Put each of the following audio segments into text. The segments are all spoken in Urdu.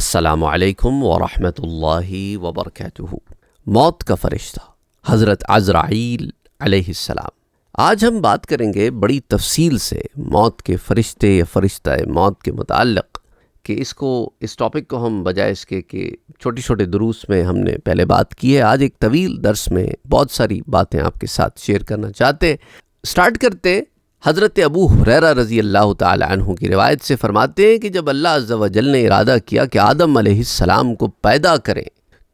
السلام علیکم ورحمۃ اللہ وبرکاتہ۔ موت کا فرشتہ حضرت عزرائیل علیہ السلام۔ آج ہم بات کریں گے بڑی تفصیل سے موت کے فرشتے یا فرشتہ موت کے متعلق، کہ اس ٹاپک کو ہم بجائے اس کے کہ چھوٹی چھوٹے دروس میں ہم نے پہلے بات کی ہے، آج ایک طویل درس میں بہت ساری باتیں آپ کے ساتھ شیئر کرنا چاہتے ہیں۔ سٹارٹ کرتے حضرت ابو ہریرہ رضی اللہ تعالی عنہ کی روایت سے، فرماتے ہیں کہ جب اللہ عز و جل نے ارادہ کیا کہ آدم علیہ السلام کو پیدا کریں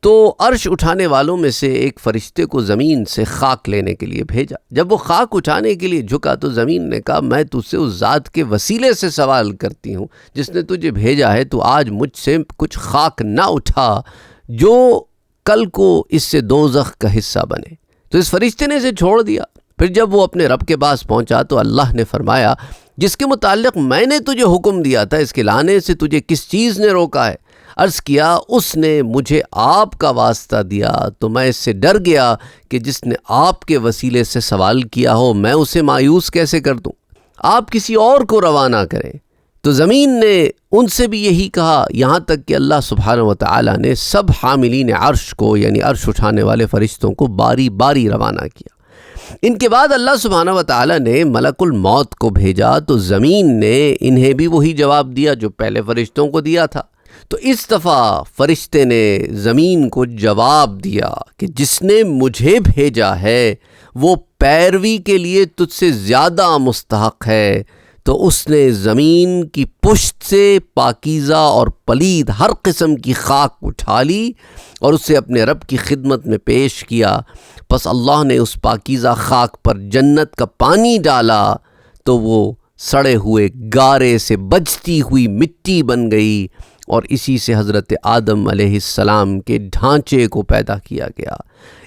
تو عرش اٹھانے والوں میں سے ایک فرشتے کو زمین سے خاک لینے کے لیے بھیجا۔ جب وہ خاک اٹھانے کے لیے جھکا تو زمین نے کہا، میں تجھ سے اس ذات کے وسیلے سے سوال کرتی ہوں جس نے تجھے بھیجا ہے، تو آج مجھ سے کچھ خاک نہ اٹھا جو کل کو اس سے دوزخ کا حصہ بنے۔ تو اس فرشتے نے اسے چھوڑ دیا۔ پھر جب وہ اپنے رب کے پاس پہنچا تو اللہ نے فرمایا، جس کے متعلق میں نے تجھے حکم دیا تھا، اس کے لانے سے تجھے کس چیز نے روکا ہے؟ عرض کیا، اس نے مجھے آپ کا واسطہ دیا تو میں اس سے ڈر گیا کہ جس نے آپ کے وسیلے سے سوال کیا ہو میں اسے مایوس کیسے کر دوں، آپ کسی اور کو روانہ کریں۔ تو زمین نے ان سے بھی یہی کہا، یہاں تک کہ اللہ سبحانہ و تعالیٰ نے سب حاملین عرش کو، یعنی عرش اٹھانے والے فرشتوں کو باری باری روانہ کیا۔ ان کے بعد اللہ سبحانہ و تعالیٰ نے ملک الموت کو بھیجا تو زمین نے انہیں بھی وہی جواب دیا جو پہلے فرشتوں کو دیا تھا۔ تو اس دفعہ فرشتے نے زمین کو جواب دیا کہ جس نے مجھے بھیجا ہے وہ پیروی کے لیے تجھ سے زیادہ مستحق ہے۔ تو اس نے زمین کی پشت سے پاکیزہ اور پلید ہر قسم کی خاک اٹھا لی اور اسے اپنے رب کی خدمت میں پیش کیا۔ پس اللہ نے اس پاکیزہ خاک پر جنت کا پانی ڈالا تو وہ سڑے ہوئے گارے سے بجتی ہوئی مٹی بن گئی، اور اسی سے حضرت آدم علیہ السلام کے ڈھانچے کو پیدا کیا گیا۔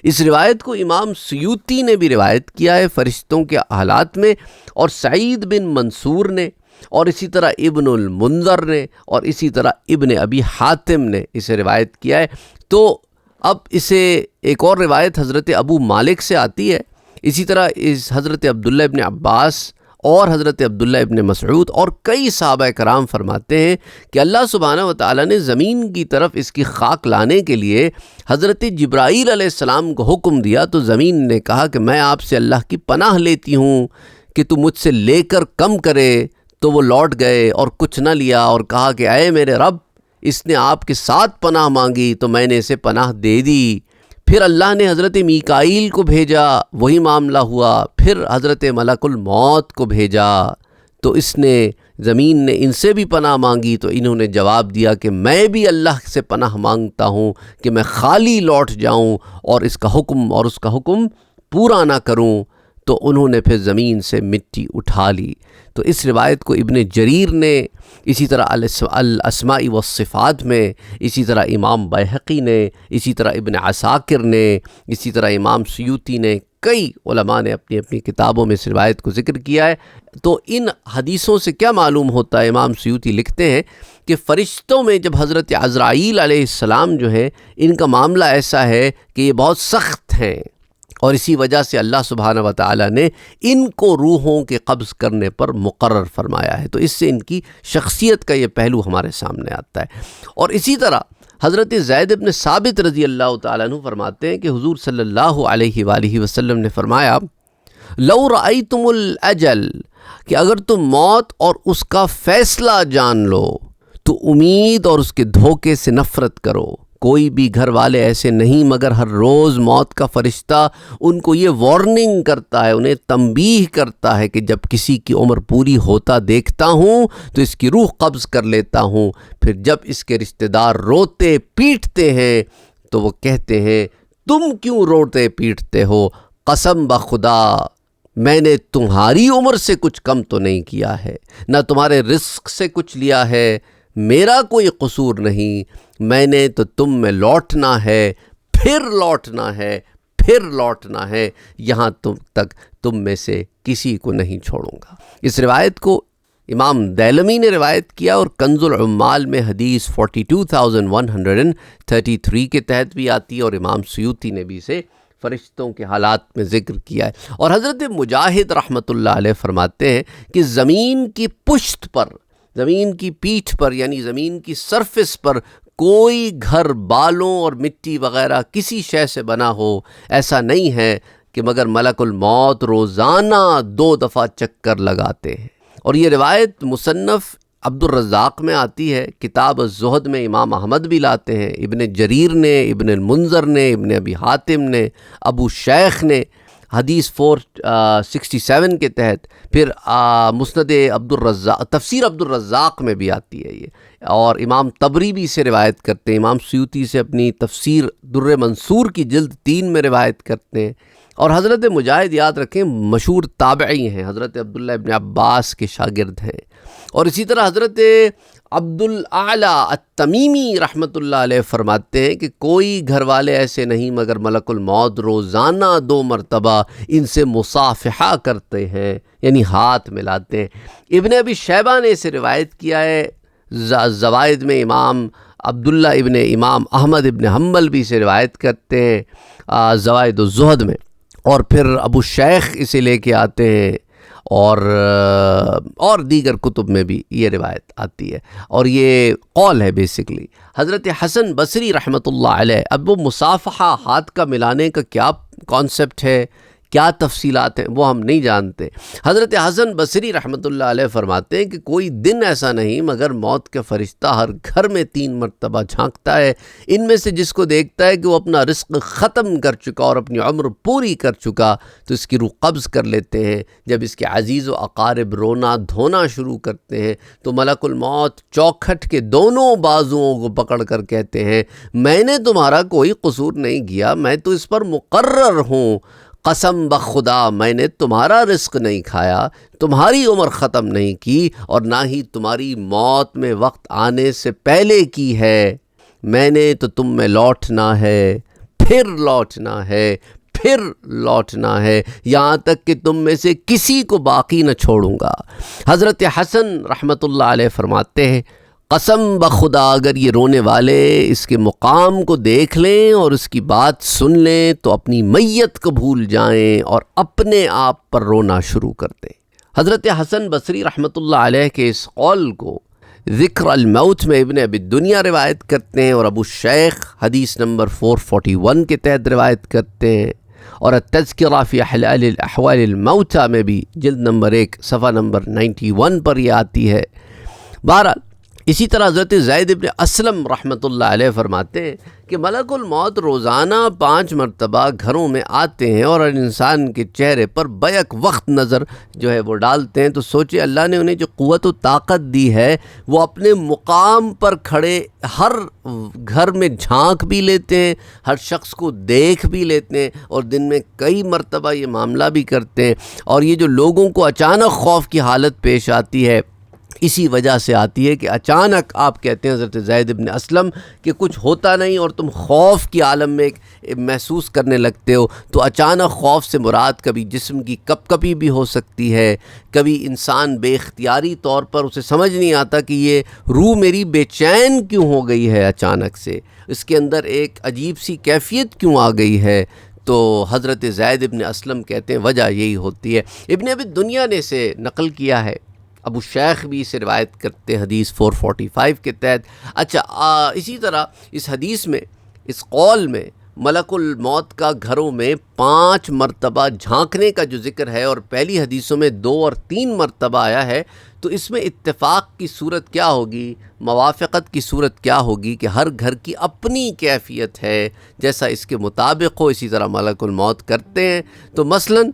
اس روایت کو امام سیوطی نے بھی روایت کیا ہے فرشتوں کے حالات میں، اور سعید بن منصور نے، اور اسی طرح ابن المنذر نے، اور اسی طرح ابن ابی حاتم نے اسے روایت کیا ہے۔ تو اب اسے ایک اور روایت حضرت ابو مالک سے آتی ہے، اسی طرح اس حضرت عبداللہ ابن عباس اور حضرت عبداللہ ابن مسعود اور کئی صحابہ کرام فرماتے ہیں کہ اللہ سبحانہ و تعالیٰ نے زمین کی طرف اس کی خاک لانے کے لیے حضرت جبرائیل علیہ السلام کو حکم دیا، تو زمین نے کہا کہ میں آپ سے اللہ کی پناہ لیتی ہوں کہ تو مجھ سے لے کر کم کرے۔ تو وہ لوٹ گئے اور کچھ نہ لیا اور کہا کہ اے میرے رب، اس نے آپ کے ساتھ پناہ مانگی تو میں نے اسے پناہ دے دی۔ پھر اللہ نے حضرت میکائیل کو بھیجا، وہی معاملہ ہوا۔ پھر حضرت ملک الموت کو بھیجا تو زمین نے ان سے بھی پناہ مانگی، تو انہوں نے جواب دیا کہ میں بھی اللہ سے پناہ مانگتا ہوں کہ میں خالی لوٹ جاؤں اور اس کا حکم پورا نہ کروں۔ تو انہوں نے پھر زمین سے مٹی اٹھا لی۔ تو اس روایت کو ابن جریر نے، اسی طرح الاسماء والصفات میں، اسی طرح امام بیہقی نے، اسی طرح ابن عساکر نے، اسی طرح امام سیوطی نے، کئی علماء نے اپنی اپنی کتابوں میں اس روایت کو ذکر کیا ہے۔ تو ان حدیثوں سے کیا معلوم ہوتا ہے؟ امام سیوطی لکھتے ہیں کہ فرشتوں میں جب حضرت عزرائیل علیہ السلام جو ہیں، ان کا معاملہ ایسا ہے کہ یہ بہت سخت ہیں، اور اسی وجہ سے اللہ سبحانہ و تعالیٰ نے ان کو روحوں کے قبض کرنے پر مقرر فرمایا ہے۔ تو اس سے ان کی شخصیت کا یہ پہلو ہمارے سامنے آتا ہے۔ اور اسی طرح حضرت زید بن ثابت رضی اللہ تعالیٰ عنہ فرماتے ہیں کہ حضور صلی اللہ علیہ وآلہ وسلم نے فرمایا، لو رأیتم الاجل، کہ اگر تم موت اور اس کا فیصلہ جان لو تو امید اور اس کے دھوکے سے نفرت کرو۔ کوئی بھی گھر والے ایسے نہیں مگر ہر روز موت کا فرشتہ ان کو یہ وارننگ کرتا ہے، انہیں تنبیہ کرتا ہے کہ جب کسی کی عمر پوری ہوتا دیکھتا ہوں تو اس کی روح قبض کر لیتا ہوں۔ پھر جب اس کے رشتہ دار روتے پیٹتے ہیں تو وہ کہتے ہیں، تم کیوں روتے پیٹتے ہو؟ قسم بخدا میں نے تمہاری عمر سے کچھ کم تو نہیں کیا ہے، نہ تمہارے رزق سے کچھ لیا ہے، میرا کوئی قصور نہیں۔ میں نے تو تم میں لوٹنا ہے، پھر لوٹنا ہے، پھر لوٹنا ہے، یہاں تک تم میں سے کسی کو نہیں چھوڑوں گا۔ اس روایت کو امام دیلمی نے روایت کیا، اور کنز العمال میں حدیث 42133 کے تحت بھی آتی ہے، اور امام سیوطی نے بھی اسے فرشتوں کے حالات میں ذکر کیا ہے۔ اور حضرت مجاہد رحمۃ اللہ علیہ فرماتے ہیں کہ زمین کی پشت پر، زمین کی پیٹھ پر، یعنی زمین کی سرفس پر کوئی گھر بالوں اور مٹی وغیرہ کسی شے سے بنا ہو، ایسا نہیں ہے کہ مگر ملک الموت روزانہ 2 دفعہ چکر لگاتے ہیں۔ اور یہ روایت مصنف عبد الرزاق میں آتی ہے، کتاب الزہد میں امام احمد بھی لاتے ہیں، ابن جریر نے، ابن المنذر نے، ابن ابی حاتم نے، ابو شیخ نے حدیث 467 کے تحت، پھر مسند عبد الرزاق، تفسیر عبد الرزاق میں بھی آتی ہے یہ، اور امام طبری بھی اسے روایت کرتے ہیں، امام سیوطی سے اپنی تفسیر در منصور کی جلد 3 میں روایت کرتے ہیں۔ اور حضرت مجاہد یاد رکھیں مشہور تابعی ہیں، حضرت عبداللہ ابن عباس کے شاگرد ہیں، اور اسی طرح حضرت عبد الاعلیٰ التمیمی رحمۃ اللہ علیہ فرماتے ہیں کہ کوئی گھر والے ایسے نہیں مگر ملک الموت روزانہ 2 مرتبہ ان سے مصافحہ کرتے ہیں، یعنی ہاتھ ملاتے ہیں۔ ابن ابی شیبہ نے اسے روایت کیا ہے، زوائد میں امام عبداللہ ابن امام احمد ابن حنبل بھی اسے روایت کرتے ہیں زوائد الزہد میں، اور پھر ابو شیخ اسے لے کے آتے ہیں، اور دیگر کتب میں بھی یہ روایت آتی ہے، اور یہ قول ہے بیسکلی حضرت حسن بصری رحمۃ اللہ علیہ۔ اب وہ مصافحہ، ہاتھ کا ملانے کا کیا کانسیپٹ ہے، کیا تفصیلات ہیں، وہ ہم نہیں جانتے۔ حضرت حسن بصری رحمۃ اللہ علیہ فرماتے ہیں کہ کوئی دن ایسا نہیں مگر موت کا فرشتہ ہر گھر میں 3 مرتبہ جھانکتا ہے، ان میں سے جس کو دیکھتا ہے کہ وہ اپنا رزق ختم کر چکا اور اپنی عمر پوری کر چکا تو اس کی روح قبض کر لیتے ہیں۔ جب اس کے عزیز و اقارب رونا دھونا شروع کرتے ہیں تو ملک الموت چوکھٹ کے دونوں بازوؤں کو پکڑ کر کہتے ہیں، میں نے تمہارا کوئی قصور نہیں کیا، میں تو اس پر مقرر ہوں، قسم بخدا میں نے تمہارا رزق نہیں کھایا، تمہاری عمر ختم نہیں کی، اور نہ ہی تمہاری موت میں وقت آنے سے پہلے کی ہے، میں نے تو تم میں لوٹنا ہے، پھر لوٹنا ہے، پھر لوٹنا ہے، یہاں تک کہ تم میں سے کسی کو باقی نہ چھوڑوں گا۔ حضرت حسن رحمۃ اللہ علیہ فرماتے ہیں، قسم بخدا اگر یہ رونے والے اس کے مقام کو دیکھ لیں اور اس کی بات سن لیں تو اپنی میت کو بھول جائیں اور اپنے آپ پر رونا شروع کر دیں۔ حضرت حسن بصری رحمۃ اللہ علیہ کے اس قول کو ذکر الموت میں ابن ابی دنیا روایت کرتے ہیں، اور ابو شیخ حدیث نمبر 441 کے تحت روایت کرتے ہیں، اور التذکرہ فی احوال الموتى میں بھی جلد نمبر 1 صفحہ نمبر 91 پر یہ آتی ہے۔ بہرحال اسی طرح حضرت زید ابن اسلم رحمۃ اللہ علیہ فرماتے ہیں کہ ملک الموت روزانہ 5 مرتبہ گھروں میں آتے ہیں اور انسان کے چہرے پر بیک وقت نظر جو ہے وہ ڈالتے ہیں، تو سوچے اللہ نے انہیں جو قوت و طاقت دی ہے وہ اپنے مقام پر کھڑے ہر گھر میں جھانک بھی لیتے ہیں، ہر شخص کو دیکھ بھی لیتے ہیں، اور دن میں کئی مرتبہ یہ معاملہ بھی کرتے ہیں۔ اور یہ جو لوگوں کو اچانک خوف کی حالت پیش آتی ہے اسی وجہ سے آتی ہے کہ اچانک آپ کہتے ہیں حضرت زید ابن اسلم کہ کچھ ہوتا نہیں اور تم خوف کی عالم میں محسوس کرنے لگتے ہو، تو اچانک خوف سے مراد کبھی جسم کی کپ کپی بھی ہو سکتی ہے، کبھی انسان بے اختیاری طور پر اسے سمجھ نہیں آتا کہ یہ روح میری بے چین کیوں ہو گئی ہے، اچانک سے اس کے اندر ایک عجیب سی کیفیت کیوں آ گئی ہے۔ تو حضرت زید ابن اسلم کہتے ہیں وجہ یہی ہوتی ہے۔ ابن ابی دنیا نے اسے نقل کیا ہے، ابو شیخ بھی اسے روایت کرتے ہیں حدیث 445 کے تحت۔ اچھا اسی طرح اس حدیث میں، اس قول میں ملک الموت کا گھروں میں 5 مرتبہ جھانکنے کا جو ذکر ہے، اور پہلی حدیثوں میں 2 اور 3 مرتبہ آیا ہے، تو اس میں اتفاق کی صورت کیا ہوگی، موافقت کی صورت کیا ہوگی کہ ہر گھر کی اپنی کیفیت ہے، جیسا اس کے مطابق ہو اسی طرح ملک الموت کرتے ہیں۔ تو مثلاً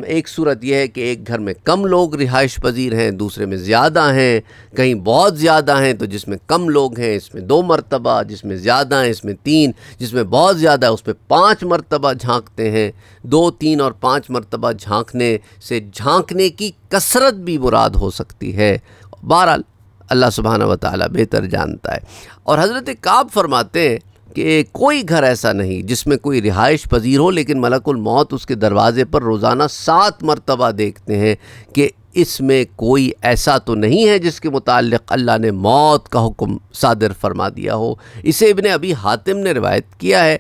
ایک صورت یہ ہے کہ ایک گھر میں کم لوگ رہائش پذیر ہیں، دوسرے میں زیادہ ہیں، کہیں بہت زیادہ ہیں تو جس میں کم لوگ ہیں اس میں 2 مرتبہ، جس میں زیادہ ہیں اس میں 3، جس میں بہت زیادہ ہے اس میں 5 مرتبہ جھانکتے ہیں۔ 2، 3 اور 5 مرتبہ جھانکنے سے جھانکنے کی کثرت بھی مراد ہو سکتی ہے۔ بہرحال اللہ سبحانہ و تعالیٰ بہتر جانتا ہے۔ اور حضرت کعب فرماتے ہیں کہ کوئی گھر ایسا نہیں جس میں کوئی رہائش پذیر ہو لیکن ملک الموت اس کے دروازے پر روزانہ 7 مرتبہ دیکھتے ہیں، کہ اس میں کوئی ایسا تو نہیں ہے جس کے متعلق اللہ نے موت کا حکم صادر فرما دیا ہو۔ اسے ابن ابی حاتم نے روایت کیا ہے۔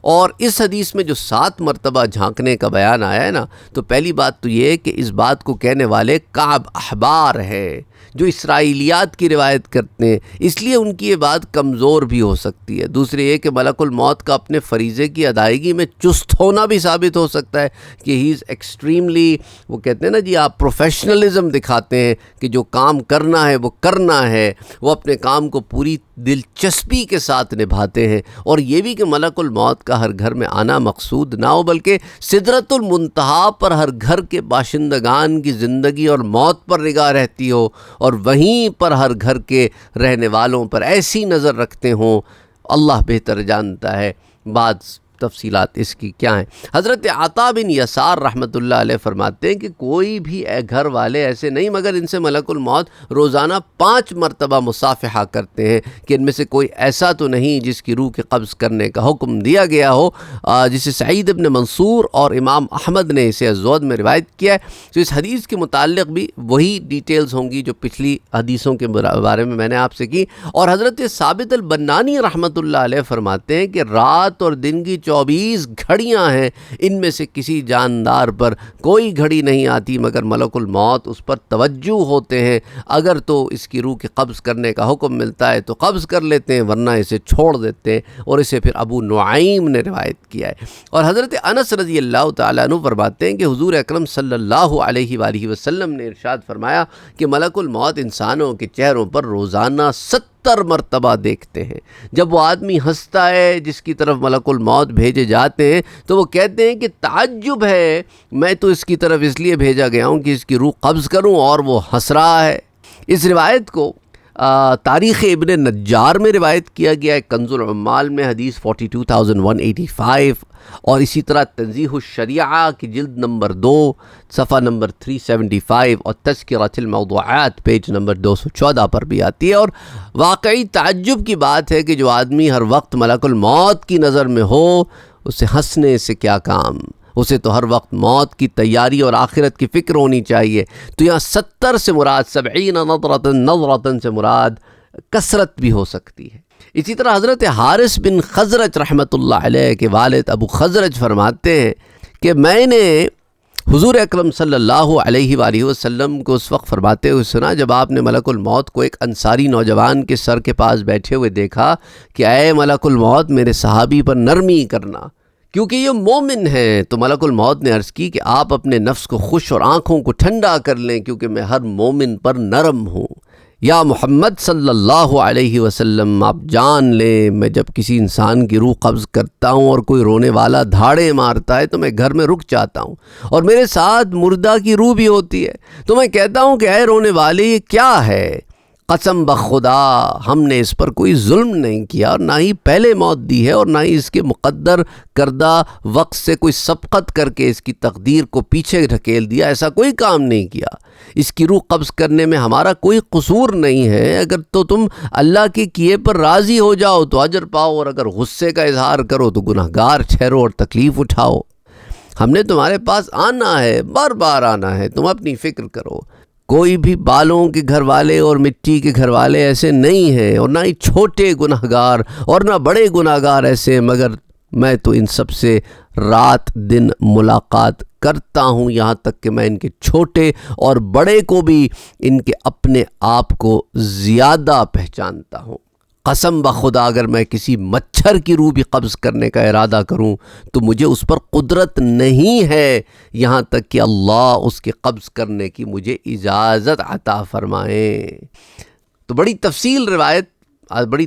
اور اس حدیث میں جو 7 مرتبہ جھانکنے کا بیان آیا ہے نا، تو پہلی بات تو یہ ہے کہ اس بات کو کہنے والے کعب احبار ہے، جو اسرائیلیات کی روایت کرتے ہیں، اس لیے ان کی یہ بات کمزور بھی ہو سکتی ہے۔ دوسرے یہ کہ ملک الموت کا اپنے فریضے کی ادائیگی میں چست ہونا بھی ثابت ہو سکتا ہے کہ ہی از ایکسٹریملی، وہ کہتے ہیں نا جی، آپ پروفیشنلزم دکھاتے ہیں کہ جو کام کرنا ہے وہ کرنا ہے، وہ اپنے کام کو پوری دلچسپی کے ساتھ نبھاتے ہیں۔ اور یہ بھی کہ ملک الموت کا ہر گھر میں آنا مقصود نہ ہو، بلکہ سدرۃ المنتہا پر ہر گھر کے باشندگان کی زندگی اور موت پر نگاہ رہتی ہو، اور وہیں پر ہر گھر کے رہنے والوں پر ایسی نظر رکھتے ہوں، اللہ بہتر جانتا ہے بعض تفصیلات اس کی کیا ہیں۔ حضرت عطا بن یسار رحمۃ اللہ علیہ فرماتے ہیں کہ کوئی بھی گھر والے ایسے نہیں مگر ان سے ملک الموت روزانہ 5 مرتبہ مصافحہ کرتے ہیں، کہ ان میں سے کوئی ایسا تو نہیں جس کی روح کے قبض کرنے کا حکم دیا گیا ہو، جسے سعید ابن منصور اور امام احمد نے اسے الزہد میں روایت کیا ہے۔ تو اس حدیث کے متعلق بھی وہی ڈیٹیلز ہوں گی جو پچھلی حدیثوں کے بارے میں میں نے آپ سے کی۔ اور حضرت ثابت البنانی رحمۃ اللہ علیہ فرماتے ہیں کہ رات اور دن کی 24 گھڑیاں ہیں، ان میں سے کسی جاندار پر کوئی گھڑی نہیں آتی مگر ملک الموت اس پر توجہ ہوتے ہیں، اگر تو اس کی روح کے قبض کرنے کا حکم ملتا ہے تو قبض کر لیتے ہیں، ورنہ اسے چھوڑ دیتے ہیں۔ اور اسے پھر ابو نعیم نے روایت کیا ہے۔ اور حضرت انس رضی اللہ تعالیٰ عنہ فرماتے ہیں کہ حضور اکرم صلی اللہ علیہ وآلہ وسلم نے ارشاد فرمایا کہ ملک الموت انسانوں کے چہروں پر روزانہ 70 مرتبہ دیکھتے ہیں۔ جب وہ آدمی ہنستا ہے جس کی طرف ملک الموت بھیجے جاتے ہیں تو وہ کہتے ہیں کہ تعجب ہے، میں تو اس کی طرف اس لیے بھیجا گیا ہوں کہ اس کی روح قبض کروں، اور وہ ہنس رہا ہے۔ اس روایت کو تاریخ ابن نجار میں روایت کیا گیا ہے، کنز العمال میں حدیث 42185، اور اسی طرح تنزیہ الشریعہ کی جلد نمبر 2 صفحہ نمبر 375 اور تذکرۃ الموضوعات پیج نمبر 214 پر بھی آتی ہے۔ اور واقعی تعجب کی بات ہے کہ جو آدمی ہر وقت ملک الموت کی نظر میں ہو، اسے ہنسنے سے کیا کام، اسے تو ہر وقت موت کی تیاری اور آخرت کی فکر ہونی چاہیے۔ تو یہاں 70 سے مراد 70 نظرۃ سے مراد کثرت بھی ہو سکتی ہے۔ اسی طرح حضرت حارث بن خزرج رحمۃ اللہ علیہ کے والد ابو خزرج فرماتے ہیں کہ میں نے حضور اکرم صلی اللہ علیہ وآلہ وسلم کو اس وقت فرماتے ہوئے سنا جب آپ نے ملک الموت کو ایک انصاری نوجوان کے سر کے پاس بیٹھے ہوئے دیکھا کہ اے ملک الموت میرے صحابی پر نرمی کرنا کیونکہ یہ مومن ہیں۔ تو ملک الموت نے عرض کی کہ آپ اپنے نفس کو خوش اور آنکھوں کو ٹھنڈا کر لیں کیونکہ میں ہر مومن پر نرم ہوں۔ یا محمد صلی اللہ علیہ وسلم، آپ جان لیں میں جب کسی انسان کی روح قبض کرتا ہوں اور کوئی رونے والا دھاڑے مارتا ہے تو میں گھر میں رک جاتا ہوں، اور میرے ساتھ مردہ کی روح بھی ہوتی ہے، تو میں کہتا ہوں کہ اے رونے والے یہ کیا ہے؟ قسم بخدا ہم نے اس پر کوئی ظلم نہیں کیا، اور نہ ہی پہلے موت دی ہے، اور نہ ہی اس کے مقدر کردہ وقت سے کوئی سبقت کر کے اس کی تقدیر کو پیچھے ڈھکیل دیا، ایسا کوئی کام نہیں کیا۔ اس کی روح قبض کرنے میں ہمارا کوئی قصور نہیں ہے، اگر تو تم اللہ کے کیے پر راضی ہو جاؤ تو اجر پاؤ، اور اگر غصے کا اظہار کرو تو گناہگار ٹھہرو اور تکلیف اٹھاؤ۔ ہم نے تمہارے پاس آنا ہے، بار بار آنا ہے، تم اپنی فکر کرو۔ کوئی بھی بالوں کے گھر والے اور مٹی کے گھر والے ایسے نہیں ہیں، اور نہ ہی چھوٹے گناہگار اور نہ بڑے گناہگار ایسے، مگر میں تو ان سب سے رات دن ملاقات کرتا ہوں، یہاں تک کہ میں ان کے چھوٹے اور بڑے کو بھی ان کے اپنے آپ کو زیادہ پہچانتا ہوں۔ قسم بخدا اگر میں کسی مچھر کی روح بھی قبض کرنے کا ارادہ کروں تو مجھے اس پر قدرت نہیں ہے، یہاں تک کہ اللہ اس کے قبض کرنے کی مجھے اجازت عطا فرمائیں۔ تو بڑی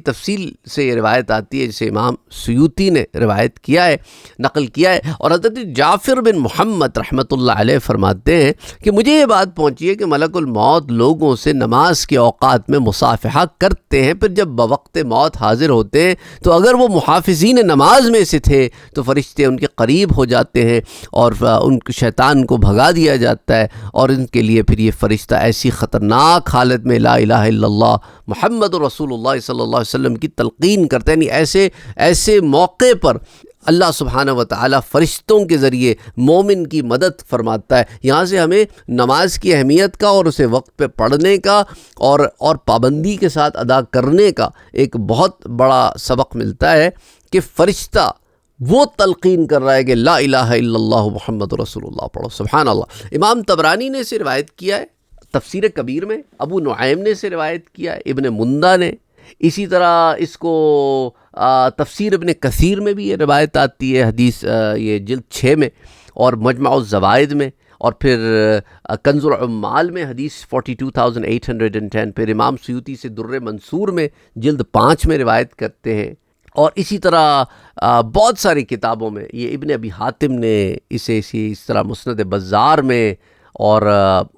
تفصیل سے یہ روایت آتی ہے جسے امام سیوطی نے روایت کیا ہے، نقل کیا ہے۔ اور حضرت جعفر بن محمد رحمۃ اللہ علیہ فرماتے ہیں کہ مجھے یہ بات پہنچی ہے کہ ملک الموت لوگوں سے نماز کے اوقات میں مصافحہ کرتے ہیں، پھر جب بوقت موت حاضر ہوتے ہیں تو اگر وہ محافظین نماز میں سے تھے تو فرشتے ان کے قریب ہو جاتے ہیں اور ان شیطان کو بھگا دیا جاتا ہے، اور ان کے لیے پھر یہ فرشتہ ایسی خطرناک حالت میں لا الہ الا اللہ محمد رسول اللہ صلی اللہ علیہ وسلم کی تلقین کرتے ہیں، یعنی ایسے موقع پر اللہ سبحانہ و تعالیٰ فرشتوں کے ذریعے مومن کی مدد فرماتا ہے۔ یہاں سے ہمیں نماز کی اہمیت کا اور اسے وقت پہ پڑھنے کا اور پابندی کے ساتھ ادا کرنے کا ایک بہت بڑا سبق ملتا ہے کہ فرشتہ وہ تلقین کر رہا ہے کہ لا الہ الا اللہ محمد رسول اللہ پڑھو، سبحان اللہ۔ امام طبرانی نے اسے روایت کیا ہے تفسیر کبیر میں ابو نعیم نے سے روایت کیا، ابن مندہ نے، اسی طرح اس کو تفسیر ابن کثیر میں بھی یہ روایت آتی ہے، حدیث یہ جلد 6 میں، اور مجمع الزوائد میں، اور پھر کنز العمال میں حدیث 42,810، پھر امام سیوطی سے در منصور میں جلد 5 میں روایت کرتے ہیں، اور اسی طرح بہت ساری کتابوں میں، یہ ابن ابی حاتم نے اسے اس طرح مسند بزار میں اور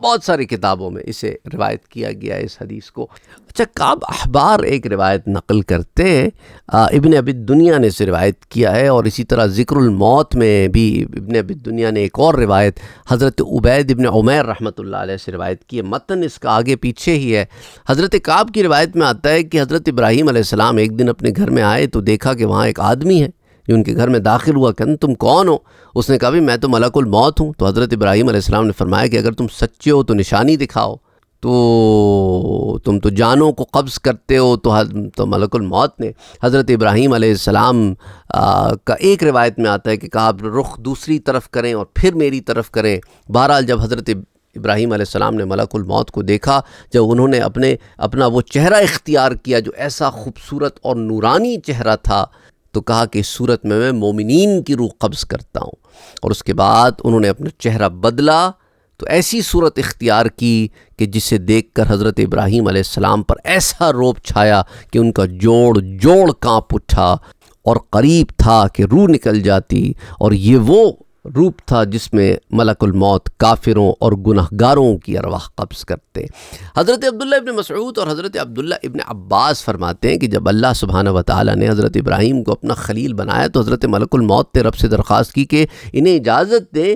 بہت ساری کتابوں میں اسے روایت کیا گیا ہے اس حدیث کو۔ اچھا، کعب احبار ایک روایت نقل کرتے ہیں، ابن ابی دنیا نے اسے روایت کیا ہے، اور اسی طرح ذکر الموت میں بھی ابن ابی دنیا نے ایک اور روایت حضرت عبید ابن عمیر رحمۃ اللہ علیہ سے روایت کی ہے، متن اس کا آگے پیچھے ہی ہے۔ حضرت کعب کی روایت میں آتا ہے کہ حضرت ابراہیم علیہ السلام ایک دن اپنے گھر میں آئے تو دیکھا کہ وہاں ایک آدمی ہے جو ان کے گھر میں داخل ہوا، کہ تم کون ہو؟ اس نے کہا بھی میں تو ملک الموت ہوں۔ تو حضرت ابراہیم علیہ السلام نے فرمایا کہ اگر تم سچے ہو تو نشانی دکھاؤ، تو تم تو جانوں کو قبض کرتے ہو، تو ملک الموت نے حضرت ابراہیم علیہ السلام کا ایک روایت میں آتا ہے کہ کہا رخ دوسری طرف کریں اور پھر میری طرف کریں۔ بہرحال جب حضرت ابراہیم علیہ السلام نے ملک الموت کو دیکھا، جب انہوں نے اپنا وہ چہرہ اختیار کیا جو ایسا خوبصورت اور نورانی چہرہ تھا، تو کہا کہ اس صورت میں مومنین کی روح قبض کرتا ہوں، اور اس کے بعد انہوں نے اپنا چہرہ بدلا تو ایسی صورت اختیار کی کہ جسے دیکھ کر حضرت ابراہیم علیہ السلام پر ایسا روب چھایا کہ ان کا جوڑ کانپ اٹھا، اور قریب تھا کہ روح نکل جاتی، اور یہ وہ روپ تھا جس میں ملک الموت کافروں اور گنہگاروں کی ارواح قبض کرتے۔ حضرت عبداللہ ابن مسعود اور حضرت عبداللہ ابن عباس فرماتے ہیں کہ جب اللہ سبحانہ وتعالی نے حضرت ابراہیم کو اپنا خلیل بنایا تو حضرت ملک الموت نے رب سے درخواست کی کہ انہیں اجازت دیں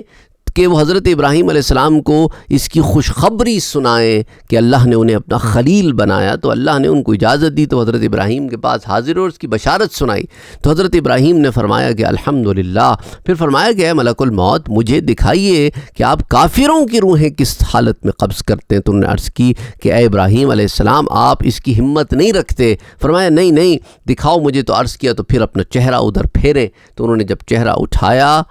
کہ وہ حضرت ابراہیم علیہ السلام کو اس کی خوشخبری سنائیں کہ اللہ نے انہیں اپنا خلیل بنایا۔ تو اللہ نے ان کو اجازت دی، تو حضرت ابراہیم کے پاس حاضر اور اس کی بشارت سنائی، تو حضرت ابراہیم نے فرمایا کہ الحمدللہ۔ پھر فرمایا گیا ملک الموت مجھے دکھائیے کہ آپ کافروں کی روحیں کس حالت میں قبض کرتے ہیں۔ تو انہوں نے عرض کی کہ اے ابراہیم علیہ السلام آپ اس کی ہمت نہیں رکھتے؟ فرمایا نہیں دکھاؤ مجھے۔ تو عرض کیا تو پھر اپنا چہرہ ادھر پھیرے، تو انہوں نے جب چہرہ اٹھایا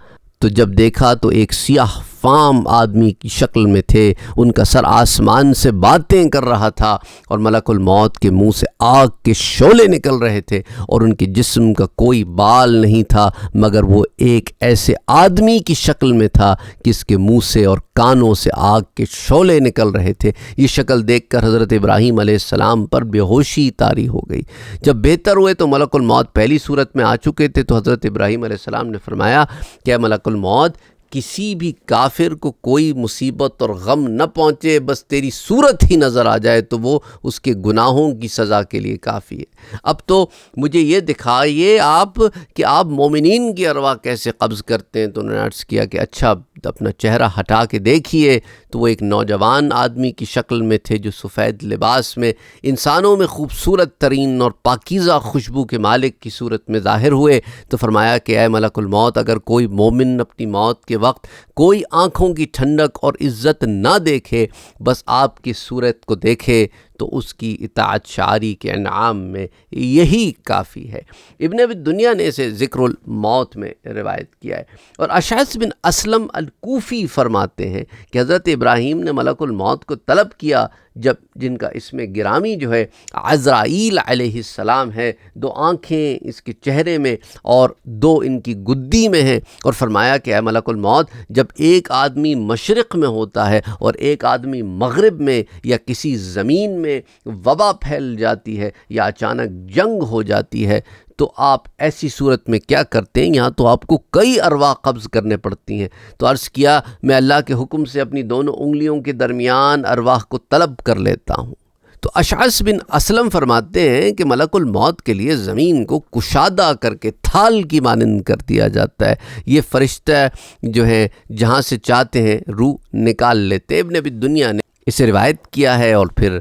تو جب دیکھا تو ایک سیاہ فام آدمی کی شکل میں تھے، ان کا سر آسمان سے باتیں کر رہا تھا، اور ملک الموت کے منہ سے آگ کے شعلے نکل رہے تھے، اور ان کے جسم کا کوئی بال نہیں تھا مگر وہ ایک ایسے آدمی کی شکل میں تھا جس کے منہ سے اور کانوں سے آگ کے شعلے نکل رہے تھے۔ یہ شکل دیکھ کر حضرت ابراہیم علیہ السلام پر بے ہوشی طاری ہو گئی۔ جب بہتر ہوئے تو ملک الموت پہلی صورت میں آ چکے تھے، تو حضرت ابراہیم علیہ السلام نے فرمایا کہ اے ملک الموت کسی بھی کافر کو کوئی مصیبت اور غم نہ پہنچے، بس تیری صورت ہی نظر آ جائے تو وہ اس کے گناہوں کی سزا کے لیے کافی ہے۔ اب تو مجھے یہ دکھائیے آپ کہ آپ مومنین کی ارواح کیسے قبض کرتے ہیں۔ تو انہوں نے عرض کیا کہ اچھا اپنا چہرہ ہٹا کے دیکھیے، تو وہ ایک نوجوان آدمی کی شکل میں تھے جو سفید لباس میں انسانوں میں خوبصورت ترین اور پاکیزہ خوشبو کے مالک کی صورت میں ظاہر ہوئے۔ تو فرمایا کہ اے ملک الموت اگر کوئی مومن اپنی موت کے وقت کوئی آنکھوں کی ٹھنڈک اور عزت نہ دیکھے، بس آپ کی صورت کو دیکھے تو اس کی اطاعت شعاری کے انعام میں یہی کافی ہے۔ ابن ابی دنیا نے اسے ذکر الموت میں روایت کیا ہے، اور اشعث بن اسلم الکوفی فرماتے ہیں کہ حضرت ابراہیم نے ملک الموت کو طلب کیا، جن کا اسم گرامی جو ہے عزرائیل علیہ السلام ہے، 2 آنکھیں اس کے چہرے میں اور 2 ان کی گدی میں ہیں، اور فرمایا کہ اے ملک الموت جب ایک آدمی مشرق میں ہوتا ہے اور ایک آدمی مغرب میں، یا کسی زمین میں وبا پھیل جاتی ہے یا اچانک جنگ ہو جاتی ہے، تو آپ ایسی صورت میں کیا کرتے ہیں؟ یہاں تو آپ کو کئی ارواح قبض کرنے پڑتی ہیں۔ تو عرض کیا میں اللہ کے حکم سے اپنی دونوں انگلیوں کے درمیان ارواح کو طلب کر لیتا ہوں۔ تو اشعث بن اسلم فرماتے ہیں کہ ملک الموت کے لیے زمین کو کشادہ کر کے تھال کی مانند کر دیا جاتا ہے، یہ فرشتہ جو ہے جہاں سے چاہتے ہیں روح نکال لیتے۔ ابن ابی دنیا نے اسے روایت کیا ہے، اور پھر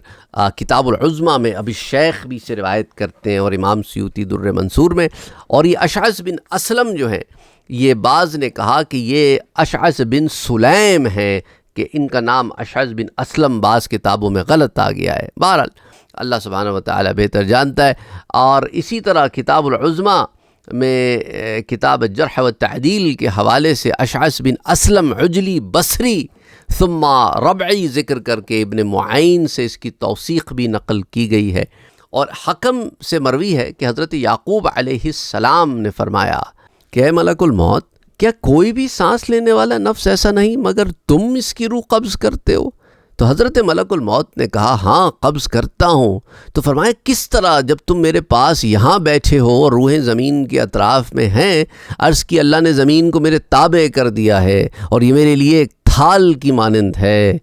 کتاب العظمہ میں ابی شیخ بھی اسے روایت کرتے ہیں، اور امام سیوطی در منصور میں۔ اور یہ اشعث بن اسلم جو ہیں، یہ بعض نے کہا کہ یہ اشعث بن سلیم ہیں، کہ ان کا نام اشعث بن اسلم بعض کتابوں میں غلط آ گیا ہے۔ بہرحال اللہ سبحانہ وتعالی بہتر جانتا ہے۔ اور اسی طرح کتاب العظمہ میں کتاب الجرح والتعدیل کے حوالے سے اشعث بن اسلم عجلی بصری ثم ربعی ذکر کر کے ابن معین سے اس کی توثیق بھی نقل کی گئی ہے، اور حکم سے مروی ہے کہ حضرت یعقوب علیہ السلام نے فرمایا کہ اے ملک الموت، کیا کوئی بھی سانس لینے والا نفس ایسا نہیں مگر تم اس کی روح قبض کرتے ہو؟ تو حضرت ملک الموت نے کہا ہاں قبض کرتا ہوں۔ تو فرمایا کس طرح؟ جب تم میرے پاس یہاں بیٹھے ہو اور روحیں زمین کے اطراف میں ہیں۔ عرض کی اللہ نے زمین کو میرے تابع کر دیا ہے اور یہ میرے لیے ایک تھال کی مانند ہے،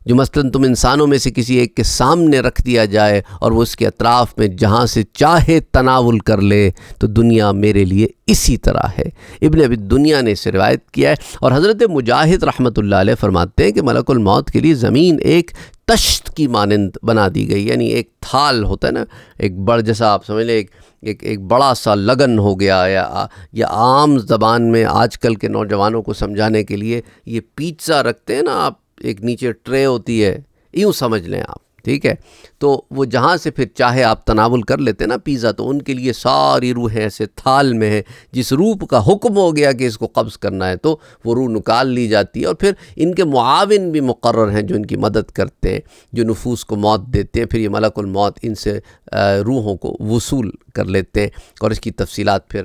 جو مثلاً تم انسانوں میں سے کسی ایک کے سامنے رکھ دیا جائے اور وہ اس کے اطراف میں جہاں سے چاہے تناول کر لے، تو دنیا میرے لیے اسی طرح ہے۔ ابن ابی دنیا نے اسے روایت کیا ہے، اور حضرت مجاہد رحمۃ اللہ علیہ فرماتے ہیں کہ ملک الموت کے لیے زمین ایک تشت کی مانند بنا دی گئی، یعنی ایک تھال ہوتا ہے نا، ایک بڑا، جیسا آپ سمجھ لیں ایک بڑا سا لگن ہو گیا، یا عام زبان میں آج کل کے نوجوانوں کو سمجھانے کے لیے یہ پیزا رکھتے ہیں نا آپ، ایک نیچے ٹرے ہوتی ہے، یوں سمجھ لیں آپ، ٹھیک ہے؟ تو وہ جہاں سے پھر چاہے آپ تناول کر لیتے نا پیزا، تو ان کے لیے ساری روحیں ایسے تھال میں ہیں۔ جس روح کا حکم ہو گیا کہ اس کو قبض کرنا ہے تو وہ روح نکال لی جاتی ہے، اور پھر ان کے معاون بھی مقرر ہیں جو ان کی مدد کرتے ہیں، جو نفوس کو موت دیتے ہیں۔ پھر یہ ملک الموت ان سے روحوں کو وصول کر لیتے ہیں، اور اس کی تفصیلات پھر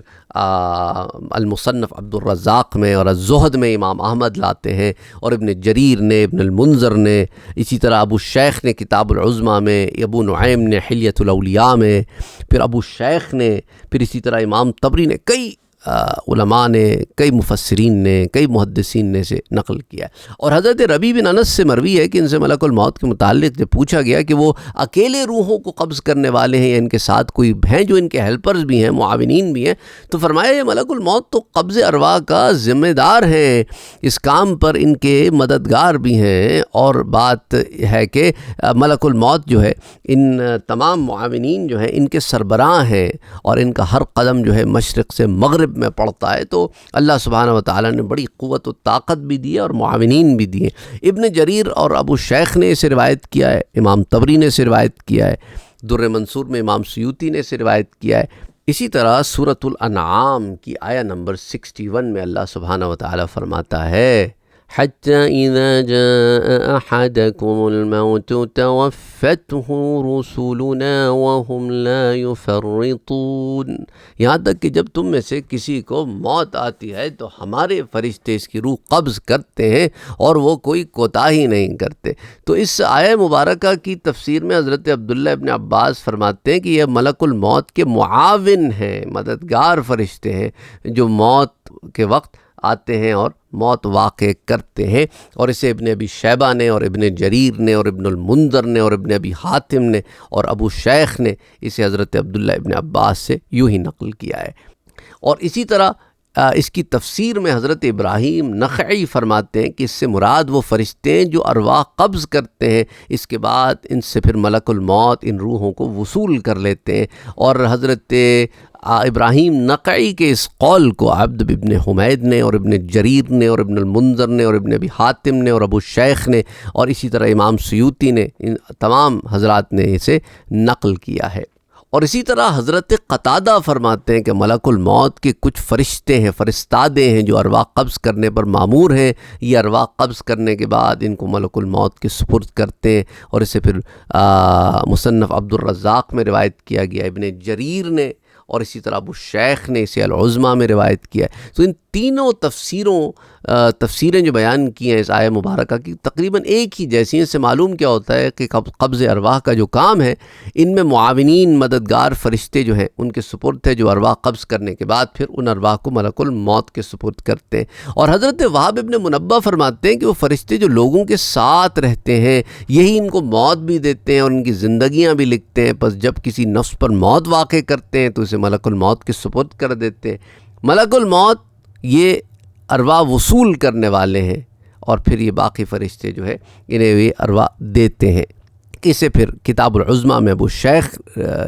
المصنف عبد الرزاق میں اور الزہد میں امام احمد لاتے ہیں، اور ابن جریر نے، ابن المنذر نے، اسی طرح ابو الشیخ نے کتاب العظمہ میں، ابو نعیم نے حلیۃ الاولیاء میں، پھر ابو الشیخ نے، پھر اسی طرح امام طبری نے، کئی علماء نے، کئی مفسرین نے، کئی محدثین نے اسے نقل کیا ہے۔ اور حضرت ربیع بن انس سے مروی ہے کہ ان سے ملک الموت کے متعلق جب پوچھا گیا کہ وہ اکیلے روحوں کو قبض کرنے والے ہیں یا ان کے ساتھ کوئی ہیں جو ان کے ہیلپرز بھی ہیں، معاونین بھی ہیں، تو فرمایا یہ ملک الموت تو قبض ارواح کا ذمہ دار ہیں، اس کام پر ان کے مددگار بھی ہیں۔ اور بات ہے کہ ملک الموت جو ہے ان تمام معاونین جو ہیں ان کے سربراہ ہیں، اور ان کا ہر قدم جو ہے مشرق سے مغرب میں پڑتا ہے، تو اللہ سبحانہ و تعالیٰ نے بڑی قوت و طاقت بھی دی ہے اور معاونین بھی دیے۔ ابن جریر اور ابو شیخ نے اسے روایت کیا ہے، امام طبری نے اسے روایت کیا ہے، در منصور میں امام سیوطی نے اسے روایت کیا ہے۔ اسی طرح سورۃ الانعام کی آیہ نمبر 61 میں اللہ سبحانہ و تعالیٰ فرماتا ہے حَتَّى إِذَا جَاءَ أَحَدَكُمُ الْمَوْتُ تَوَفَّتْهُ رُسُلُنَا وَهُمْ لَا يُفَرِّطُونَ، یہاں تک کہ جب تم میں سے کسی کو موت آتی ہے تو ہمارے فرشتے اس کی روح قبض کرتے ہیں اور وہ کوئی کوتاہی نہیں کرتے۔ تو اس آیہ مبارکہ کی تفسیر میں حضرت عبداللہ ابن عباس فرماتے ہیں کہ یہ ملک الموت کے معاون ہیں، مددگار فرشتے ہیں، جو موت کے وقت آتے ہیں اور موت واقع کرتے ہیں۔ اور اسے ابن ابی شیبہ نے اور ابن جریر نے اور ابن المنذر نے اور ابن ابی حاتم نے اور ابو شیخ نے اسے حضرت عبداللہ ابن عباس سے یوں ہی نقل کیا ہے۔ اور اسی طرح اس کی تفسیر میں حضرت ابراہیم نخعی فرماتے ہیں کہ اس سے مراد وہ فرشتے ہیں جو ارواح قبض کرتے ہیں، اس کے بعد ان سے پھر ملک الموت ان روحوں کو وصول کر لیتے ہیں۔ اور حضرت ابراہیم نقعی کے اس قول کو عبد بن حمید نے اور ابن جریر نے اور ابن المنذر نے اور ابن ابی حاتم نے اور ابو شیخ نے اور اسی طرح امام سیوطی نے، ان تمام حضرات نے اسے نقل کیا ہے۔ اور اسی طرح حضرت قتادہ فرماتے ہیں کہ ملک الموت کے کچھ فرشتے ہیں، فرستادے ہیں جو ارواح قبض کرنے پر مامور ہیں، یہ ارواح قبض کرنے کے بعد ان کو ملک الموت کے سپرد کرتے ہیں، اور اسے پھر مصنف عبد الرزاق میں روایت کیا گیا، ابن جریر نے اور اسی طرح ابو شیخ نے اسے العظمہ میں روایت کیا ہے۔ تو ان تینوں تفسیریں جو بیان کی ہیں اس آیہ مبارکہ کی تقریباً ایک ہی جیسی ہیں۔ اس سے معلوم کیا ہوتا ہے کہ قبض ارواح کا جو کام ہے ان میں معاونین، مددگار فرشتے جو ہیں ان کے سپرد ہے، جو ارواح قبض کرنے کے بعد پھر ان ارواح کو ملک الموت کے سپرد کرتے ہیں۔ اور حضرت وہب ابن منبہ فرماتے ہیں کہ وہ فرشتے جو لوگوں کے ساتھ رہتے ہیں یہی ان کو موت بھی دیتے ہیں اور ان کی زندگیاں بھی لکھتے ہیں، پس جب کسی نفس پر موت واقع کرتے ہیں تو اسے ملک الموت کے سپرد کر دیتے ہیں۔ ملک الموت یہ ارواح وصول کرنے والے ہیں، اور پھر یہ باقی فرشتے جو ہے انہیں یہ ارواح دیتے ہیں۔ اسے پھر کتاب العظمہ میں ابو شیخ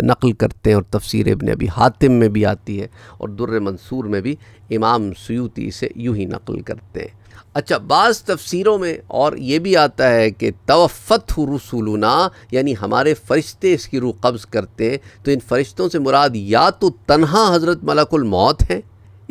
نقل کرتے ہیں، اور تفسیر ابن ابی حاتم میں بھی آتی ہے، اور در منصور میں بھی امام سیوطی سے یوں ہی نقل کرتے ہیں۔ اچھا، بعض تفسیروں میں اور یہ بھی آتا ہے کہ توفت رسولنا، یعنی ہمارے فرشتے اس کی روح قبض کرتے ہیں، تو ان فرشتوں سے مراد یا تو تنہا حضرت ملک الموت ہیں،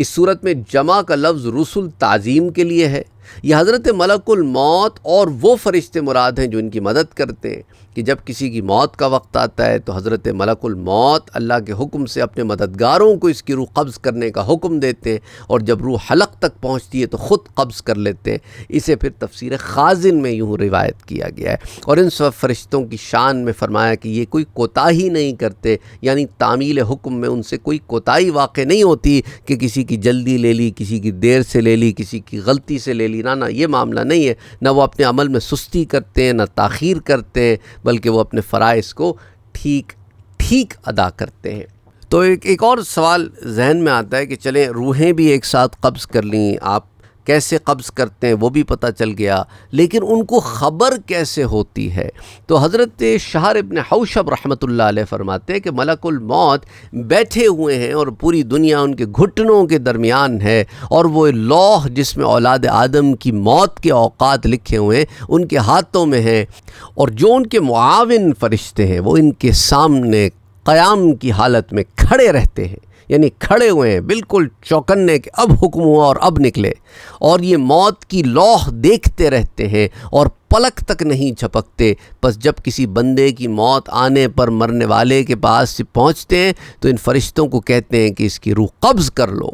اس صورت میں جمع کا لفظ رسل تعظیم کے لیے ہے۔ یہ حضرت ملک الموت اور وہ فرشتے مراد ہیں جو ان کی مدد کرتے ہیں کہ جب کسی کی موت کا وقت آتا ہے تو حضرت ملک الموت اللہ کے حکم سے اپنے مددگاروں کو اس کی روح قبض کرنے کا حکم دیتے ہیں، اور جب روح حلق تک پہنچتی ہے تو خود قبض کر لیتے ہیں۔ اسے پھر تفسیر خازن میں یوں روایت کیا گیا ہے، اور ان سب فرشتوں کی شان میں فرمایا کہ یہ کوئی کوتاہی نہیں کرتے، یعنی تعمیل حکم میں ان سے کوئی کوتاہی واقع نہیں ہوتی کہ کسی کی جلدی لے لی، کسی کی دیر سے لے لی، کسی کی غلطی سے لے لی۔ نہ یہ معاملہ نہیں ہے، نہ وہ اپنے عمل میں سستی کرتے ہیں، نہ تاخیر کرتے ہیں، بلکہ وہ اپنے فرائض کو ٹھیک ادا کرتے ہیں۔ تو ایک اور سوال ذہن میں آتا ہے کہ چلیں روحیں بھی ایک ساتھ قبض کر لیں، آپ کیسے قبض کرتے ہیں وہ بھی پتہ چل گیا، لیکن ان کو خبر کیسے ہوتی ہے؟ تو حضرت شہر ابن حوشب رحمۃ اللہ علیہ فرماتے ہیں کہ ملک الموت بیٹھے ہوئے ہیں اور پوری دنیا ان کے گھٹنوں کے درمیان ہے، اور وہ لوح جس میں اولاد آدم کی موت کے اوقات لکھے ہوئے ہیں ان کے ہاتھوں میں ہیں، اور جو ان کے معاون فرشتے ہیں وہ ان کے سامنے قیام کی حالت میں کھڑے رہتے ہیں، یعنی کھڑے ہوئے ہیں بالکل چوکنے کہ اب حکم ہوا اور اب نکلے، اور یہ موت کی لوح دیکھتے رہتے ہیں اور پلک تک نہیں جھپکتے۔ بس جب کسی بندے کی موت آنے پر مرنے والے کے پاس سے پہنچتے ہیں تو ان فرشتوں کو کہتے ہیں کہ اس کی روح قبض کر لو،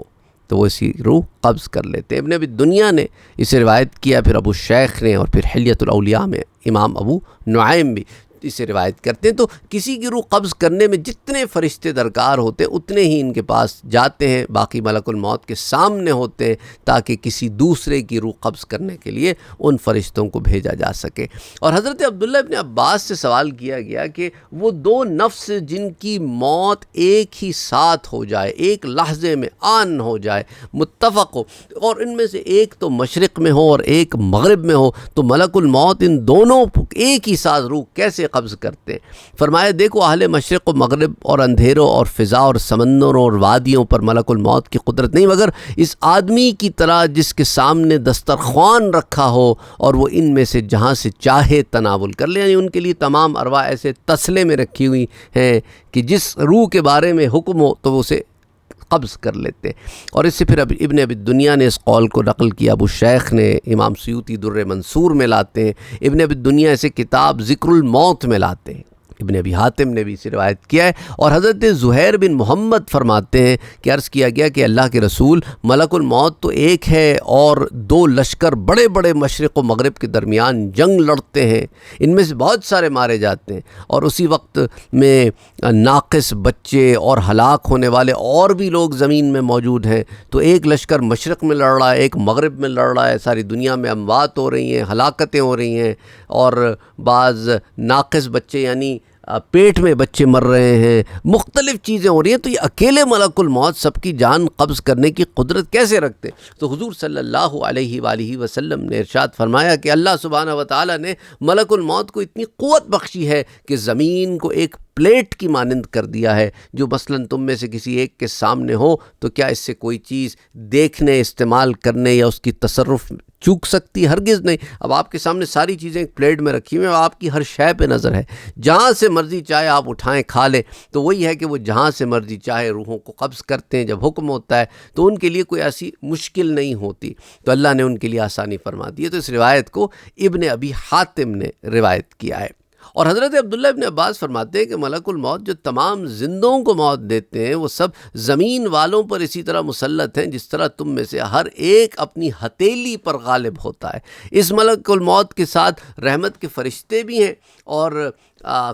تو وہ اسی روح قبض کر لیتے ہیں۔ ابن ابی دنیا نے اسے روایت کیا، پھر ابو شیخ نے، اور پھر حلیۃ الاولیاء میں امام ابو نعیم بھی اسے روایت کرتے ہیں۔ تو کسی کی روح قبض کرنے میں جتنے فرشتے درکار ہوتے ہیں اتنے ہی ان کے پاس جاتے ہیں، باقی ملک الموت کے سامنے ہوتے ہیں تاکہ کسی دوسرے کی روح قبض کرنے کے لیے ان فرشتوں کو بھیجا جا سکے۔ اور حضرت عبداللہ ابن عباس سے سوال کیا گیا کہ وہ دو نفس جن کی موت ایک ہی ساتھ ہو جائے، ایک لحظے میں آن ہو جائے، متفق ہو، اور ان میں سے ایک تو مشرق میں ہو اور ایک مغرب میں ہو، تو ملک الموت ان دونوں ایک ہی ساتھ روح کیسے قبض کرتے ہیں؟ فرمایا دیکھو اہل مشرق و مغرب اور اندھیروں اور فضا اور سمندروں اور وادیوں پر ملک الموت کی قدرت نہیں، مگر اس آدمی کی طرح جس کے سامنے دسترخوان رکھا ہو اور وہ ان میں سے جہاں سے چاہے تناول کر لے، یعنی ان کے لیے تمام ارواح ایسے تسلے میں رکھی ہوئی ہیں کہ جس روح کے بارے میں حکم ہو تو وہ اسے قبض کر لیتے۔ اور اس سے پھر ابن ابی دنیا نے اس قول کو نقل کیا، ابو شیخ نے، امام سیوطی در منصور میں لاتے ہیں، ابن ابی دنیا اسے کتاب ذکر الموت میں لاتے ہیں، ابن ابی حاتم نے بھی اسے روایت کیا ہے۔ اور حضرت زہیر بن محمد فرماتے ہیں کہ عرض کیا گیا کہ اللہ کے رسول، ملک الموت تو ایک ہے اور دو لشکر بڑے بڑے مشرق و مغرب کے درمیان جنگ لڑتے ہیں، ان میں سے بہت سارے مارے جاتے ہیں، اور اسی وقت میں ناقص بچے اور ہلاک ہونے والے اور بھی لوگ زمین میں موجود ہیں، تو ایک لشکر مشرق میں لڑ رہا ہے، ایک مغرب میں لڑ رہا ہے، ساری دنیا میں اموات ہو رہی ہیں، ہلاکتیں ہو رہی ہیں، اور بعض ناقص بچے یعنی پیٹ میں بچے مر رہے ہیں، مختلف چیزیں ہو رہی ہیں، تو یہ اکیلے ملک الموت سب کی جان قبض کرنے کی قدرت کیسے رکھتے؟ تو حضور صلی اللہ علیہ وآلہ وسلم نے ارشاد فرمایا کہ اللہ سبحانہ وتعالی نے ملک الموت کو اتنی قوت بخشی ہے کہ زمین کو ایک پلیٹ کی مانند کر دیا ہے، جو مثلاً تم میں سے کسی ایک کے سامنے ہو تو کیا اس سے کوئی چیز دیکھنے، استعمال کرنے یا اس کی تصرف چوک سکتی؟ ہرگز نہیں۔ اب آپ کے سامنے ساری چیزیں ایک پلیٹ میں رکھی ہوئی ہیں، آپ کی ہر شے پہ نظر ہے، جہاں سے مرضی چاہے آپ اٹھائیں کھا لیں۔ تو وہی ہے کہ وہ جہاں سے مرضی چاہے روحوں کو قبض کرتے ہیں، جب حکم ہوتا ہے تو ان کے لیے کوئی ایسی مشکل نہیں ہوتی، تو اللہ نے ان کے لیے آسانی فرما دی ہے۔ تو اس روایت کو ابن ابی حاتم نے روایت کیا ہے۔ اور حضرت عبداللہ ابن عباس فرماتے ہیں کہ ملک الموت جو تمام زندوں کو موت دیتے ہیں وہ سب زمین والوں پر اسی طرح مسلط ہیں جس طرح تم میں سے ہر ایک اپنی ہتھیلی پر غالب ہوتا ہے۔ اس ملک الموت کے ساتھ رحمت کے فرشتے بھی ہیں، اور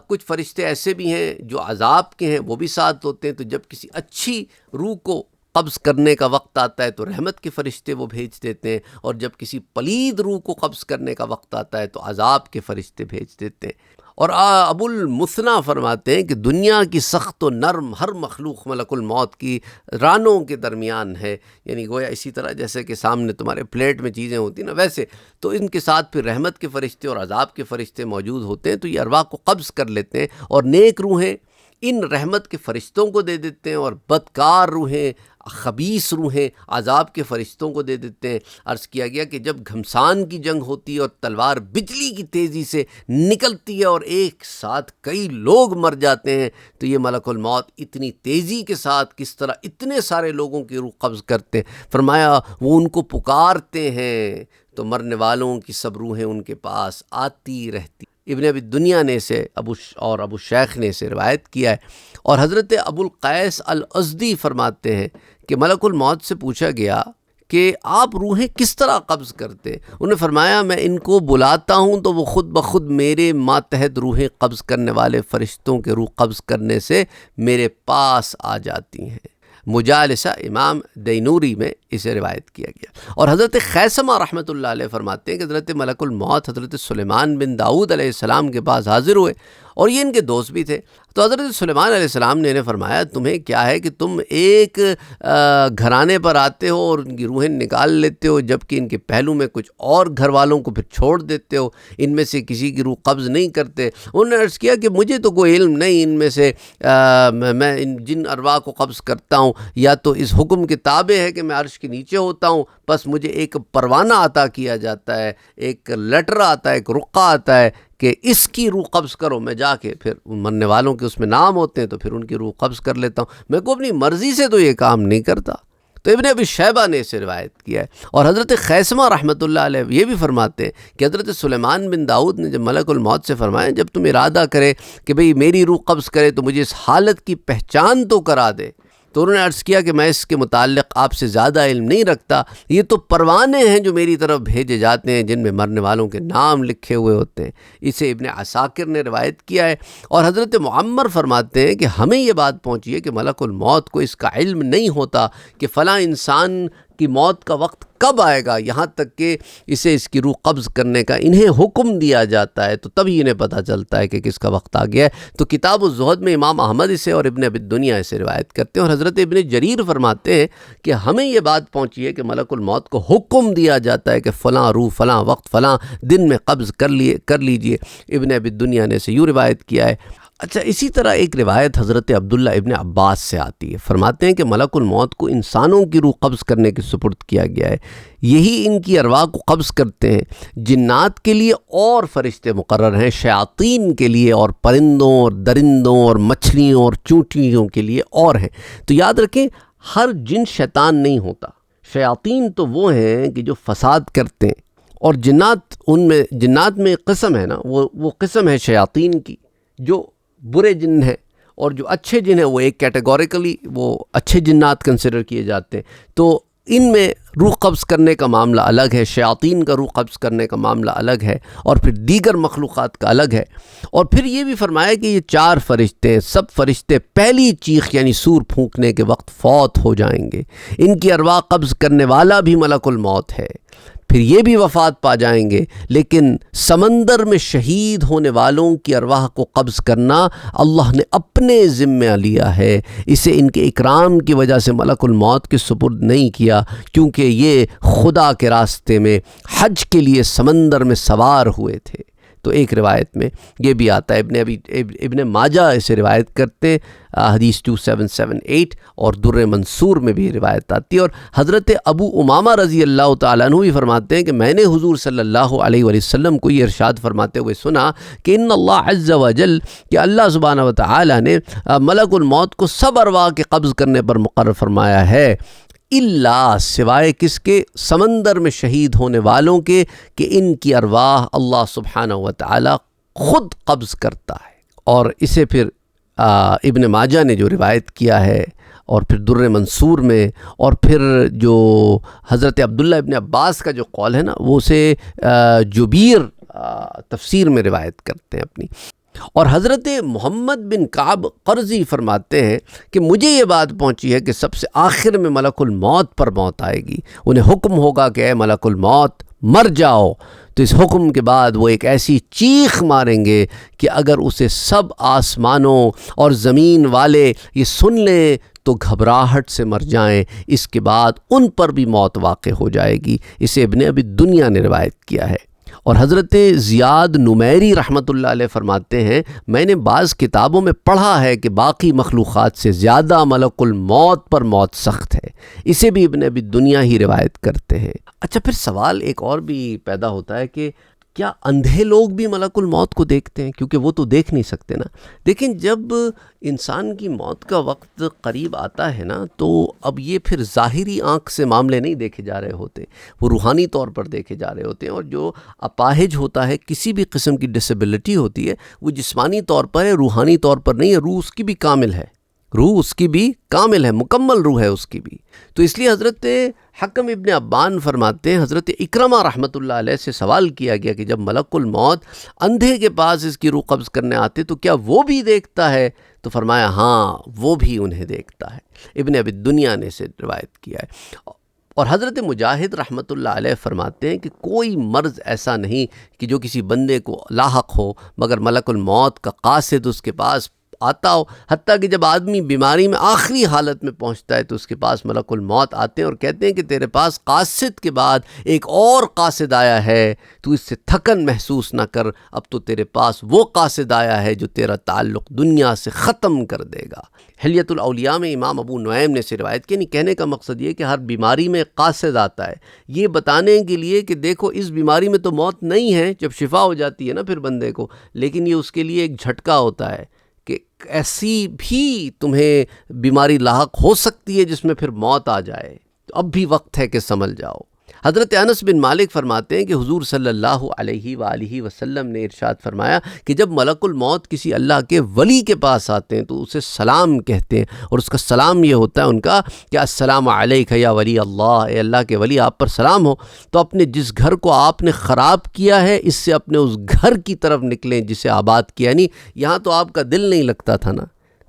کچھ فرشتے ایسے بھی ہیں جو عذاب کے ہیں، وہ بھی ساتھ ہوتے ہیں۔ تو جب کسی اچھی روح کو قبض کرنے کا وقت آتا ہے تو رحمت کے فرشتے وہ بھیج دیتے ہیں، اور جب کسی پلید روح کو قبض کرنے کا وقت آتا ہے تو عذاب کے فرشتے بھیج دیتے ہیں۔ اور ابو المثنی فرماتے ہیں کہ دنیا کی سخت و نرم ہر مخلوق ملک الموت کی رانوں کے درمیان ہے، یعنی گویا اسی طرح جیسے کہ سامنے تمہارے پلیٹ میں چیزیں ہوتی ہیں نا، ویسے تو ان کے ساتھ پھر رحمت کے فرشتے اور عذاب کے فرشتے موجود ہوتے ہیں، تو یہ ارواح کو قبض کر لیتے ہیں، اور نیک روحیں ان رحمت کے فرشتوں کو دے دیتے ہیں، اور بدکار روحیں خبیث روحیں عذاب کے فرشتوں کو دے دیتے ہیں۔ عرض کیا گیا کہ جب گھمسان کی جنگ ہوتی ہے اور تلوار بجلی کی تیزی سے نکلتی ہے اور ایک ساتھ کئی لوگ مر جاتے ہیں تو یہ ملک الموت اتنی تیزی کے ساتھ کس طرح اتنے سارے لوگوں کی روح قبض کرتے ہیں۔ فرمایا وہ ان کو پکارتے ہیں تو مرنے والوں کی سب روحیں ان کے پاس آتی رہتی۔ ابن ابی دنیا نے اسے ابو شیخ نے اسے روایت کیا ہے۔ اور حضرت ابو القیس الازدی فرماتے ہیں کہ ملک الموت سے پوچھا گیا کہ آپ روحیں کس طرح قبض کرتے؟ انہوں نے فرمایا میں ان کو بلاتا ہوں تو وہ خود بخود میرے ماتحت روحیں قبض کرنے والے فرشتوں کے روح قبض کرنے سے میرے پاس آ جاتی ہیں۔ مجالسہ امام دینوری میں اسے روایت کیا گیا۔ اور حضرت خیثمہ رحمۃ اللہ علیہ فرماتے ہیں کہ حضرت ملک الموت حضرت سلیمان بن داؤد علیہ السلام کے پاس حاضر ہوئے اور یہ ان کے دوست بھی تھے۔ تو حضرت سلیمان علیہ السلام نے انہیں فرمایا تمہیں کیا ہے کہ تم ایک گھرانے پر آتے ہو اور ان کی روحیں نکال لیتے ہو جبکہ ان کے پہلو میں کچھ اور گھر والوں کو پھر چھوڑ دیتے ہو، ان میں سے کسی کی روح قبض نہیں کرتے۔ انہوں نے عرض کیا کہ مجھے تو کوئی علم نہیں ان میں سے میں ان جن ارواح کو قبض کرتا ہوں یا تو اس حکم کے تابع ہے کہ میں عرش کے نیچے ہوتا ہوں، بس مجھے ایک پروانہ عطا کیا جاتا ہے، ایک لیٹر آتا ہے، ایک رقعہ آتا ہے کہ اس کی روح قبض کرو، میں جا کے پھر مرنے والوں کے اس میں نام ہوتے ہیں تو پھر ان کی روح قبض کر لیتا ہوں، میں کو اپنی مرضی سے تو یہ کام نہیں کرتا۔ تو ابن ابی شیبہ نے اسے روایت کیا ہے۔ اور حضرت خیثمہ رحمۃ اللہ علیہ یہ بھی فرماتے ہیں کہ حضرت سلیمان بن داؤد نے جب ملک الموت سے فرمایا جب تم ارادہ کرے کہ بھئی میری روح قبض کرے تو مجھے اس حالت کی پہچان تو کرا دے، تو انہوں نے عرض کیا کہ میں اس کے متعلق آپ سے زیادہ علم نہیں رکھتا، یہ تو پروانے ہیں جو میری طرف بھیجے جاتے ہیں جن میں مرنے والوں کے نام لکھے ہوئے ہوتے ہیں۔ اسے ابن عساکر نے روایت کیا ہے۔ اور حضرت معمر فرماتے ہیں کہ ہمیں یہ بات پہنچی ہے کہ ملک الموت کو اس کا علم نہیں ہوتا کہ فلاں انسان کی موت کا وقت کب آئے گا، یہاں تک کہ اسے اس کی روح قبض کرنے کا انہیں حکم دیا جاتا ہے تو تبھی انہیں پتہ چلتا ہے کہ کس کا وقت آ گیا ہے۔ تو کتاب الزہد میں امام احمد اسے اور ابن ابی دنیا اسے روایت کرتے ہیں۔ اور حضرت ابن جریر فرماتے ہیں کہ ہمیں یہ بات پہنچی ہے کہ ملک الموت کو حکم دیا جاتا ہے کہ فلاں روح فلاں وقت فلاں دن میں قبض کر لیجئے۔ ابن ابی دنیا نے اسے یوں روایت کیا ہے۔ اچھا، اسی طرح ایک روایت حضرت عبداللہ ابن عباس سے آتی ہے، فرماتے ہیں کہ ملک الموت کو انسانوں کی روح قبض کرنے کی سپرد کیا گیا ہے، یہی ان کی ارواح کو قبض کرتے ہیں۔ جنات کے لیے اور فرشتے مقرر ہیں، شیاطین کے لیے اور پرندوں اور درندوں اور مچھلیوں اور چونٹیوں کے لیے اور ہیں۔ تو یاد رکھیں ہر جن شیطان نہیں ہوتا، شیاطین تو وہ ہیں کہ جو فساد کرتے ہیں، اور جنات میں ایک قسم ہے نا، وہ قسم ہے شیاطین کی جو برے جن ہیں، اور جو اچھے جن ہیں وہ ایک کیٹیگوریکلی وہ اچھے جنات کنسیڈر کیے جاتے ہیں۔ تو ان میں روح قبض کرنے کا معاملہ الگ ہے، شیاطین کا روح قبض کرنے کا معاملہ الگ ہے، اور پھر دیگر مخلوقات کا الگ ہے۔ اور پھر یہ بھی فرمایا کہ یہ 4 فرشتے سب فرشتے پہلی چیخ یعنی سور پھونکنے کے وقت فوت ہو جائیں گے۔ ان کی ارواح قبض کرنے والا بھی ملک الموت ہے، پھر یہ بھی وفات پا جائیں گے، لیکن سمندر میں شہید ہونے والوں کی ارواح کو قبض کرنا اللہ نے اپنے ذمہ لیا ہے۔ اسے ان کے اکرام کی وجہ سے ملک الموت کے سپرد نہیں کیا، کیونکہ یہ خدا کے راستے میں حج کے لیے سمندر میں سوار ہوئے تھے۔ تو ایک روایت میں یہ بھی آتا ہے، ابن ماجہ اسے روایت کرتے، حدیث 2778، اور در منصور میں بھی روایت آتی ہے۔ اور حضرت ابو امامہ رضی اللہ تعالیٰ عنہ بھی فرماتے ہیں کہ میں نے حضور صلی اللہ علیہ وآلہ وسلم کو یہ ارشاد فرماتے ہوئے سنا کہ ان اللہ عز و جل، کہ اللہ سبحانہ و تعالیٰ نے ملک الموت کو سب ارواح کے قبض کرنے پر مقرر فرمایا ہے، اللہ سوائے کس کے؟ سمندر میں شہید ہونے والوں کے، کہ ان کی ارواح اللہ سبحانہ و تعالیٰ خود قبض کرتا ہے۔ اور اسے پھر ابن ماجہ نے جو روایت کیا ہے، اور پھر در منصور میں، اور پھر جو حضرت عبداللہ ابن عباس کا جو قول ہے نا، وہ اسے جبیر تفسیر میں روایت کرتے ہیں اپنی۔ اور حضرت محمد بن کعب قرظی فرماتے ہیں کہ مجھے یہ بات پہنچی ہے کہ سب سے آخر میں ملک الموت پر موت آئے گی، انہیں حکم ہوگا کہ اے ملک الموت مر جاؤ، تو اس حکم کے بعد وہ ایک ایسی چیخ ماریں گے کہ اگر اسے سب آسمانوں اور زمین والے یہ سن لیں تو گھبراہٹ سے مر جائیں، اس کے بعد ان پر بھی موت واقع ہو جائے گی۔ اسے ابن ابی دنیا نے روایت کیا ہے۔ اور حضرت زیاد نمیری رحمۃ اللہ علیہ فرماتے ہیں میں نے بعض کتابوں میں پڑھا ہے کہ باقی مخلوقات سے زیادہ ملک الموت پر موت سخت ہے، اسے بھی ابن ابی دنیا ہی روایت کرتے ہیں۔ اچھا، پھر سوال ایک اور بھی پیدا ہوتا ہے کہ کیا اندھے لوگ بھی ملک الموت کو دیکھتے ہیں؟ کیونکہ وہ تو دیکھ نہیں سکتے نا۔ لیکن جب انسان کی موت کا وقت قریب آتا ہے نا، تو اب یہ پھر ظاہری آنکھ سے معاملے نہیں دیکھے جا رہے ہوتے، وہ روحانی طور پر دیکھے جا رہے ہوتے ہیں۔ اور جو اپاہج ہوتا ہے، کسی بھی قسم کی ڈسیبلٹی ہوتی ہے، وہ جسمانی طور پر ہے، روحانی طور پر نہیں ہے۔ روح اس کی بھی کامل ہے، روح اس کی بھی کامل ہے، مکمل روح ہے اس کی بھی۔ تو اس لیے حضرت حکم ابن ابان فرماتے ہیں، حضرت اکرمہ رحمۃ اللہ علیہ سے سوال کیا گیا کہ جب ملک الموت اندھے کے پاس اس کی روح قبض کرنے آتے تو کیا وہ بھی دیکھتا ہے؟ تو فرمایا ہاں، وہ بھی انہیں دیکھتا ہے۔ ابن ابی دنیا نے اسے روایت کیا ہے۔ اور حضرت مجاہد رحمۃ اللہ علیہ فرماتے ہیں کہ کوئی مرض ایسا نہیں کہ جو کسی بندے کو لاحق ہو مگر ملک الموت کا قاصد اس کے پاس آتا ہو، حتیٰ کہ جب آدمی بیماری میں آخری حالت میں پہنچتا ہے تو اس کے پاس ملک الموت آتے ہیں اور کہتے ہیں کہ تیرے پاس قاصد کے بعد ایک اور قاصد آیا ہے، تو اس سے تھکن محسوس نہ کر، اب تو تیرے پاس وہ قاصد آیا ہے جو تیرا تعلق دنیا سے ختم کر دے گا۔ حلیۃ الاولیاء میں امام ابو نعیم نے اسے روایت کی، کہنے کا مقصد یہ کہ ہر بیماری میں قاصد آتا ہے، یہ بتانے کے لیے کہ دیکھو اس بیماری میں تو موت نہیں ہے، جب شفا ہو جاتی ہے نا پھر بندے کو، لیکن یہ اس کے لیے ایک جھٹکا ہوتا ہے کہ ایسی بھی تمہیں بیماری لاحق ہو سکتی ہے جس میں پھر موت آ جائے، تو اب بھی وقت ہے کہ سنبھل جاؤ۔ حضرت انس بن مالک فرماتے ہیں کہ حضور صلی اللہ علیہ وآلہ وسلم نے ارشاد فرمایا کہ جب ملک الموت کسی اللہ کے ولی کے پاس آتے ہیں تو اسے سلام کہتے ہیں، اور اس کا سلام یہ ہوتا ہے ان کا کہ السلام علیک یا ولی اللہ، اے اللہ کے ولی آپ پر سلام ہو۔ تو اپنے جس گھر کو آپ نے خراب کیا ہے اس سے اپنے اس گھر کی طرف نکلیں جسے آباد کیا، یعنی یہاں تو آپ کا دل نہیں لگتا تھا نا،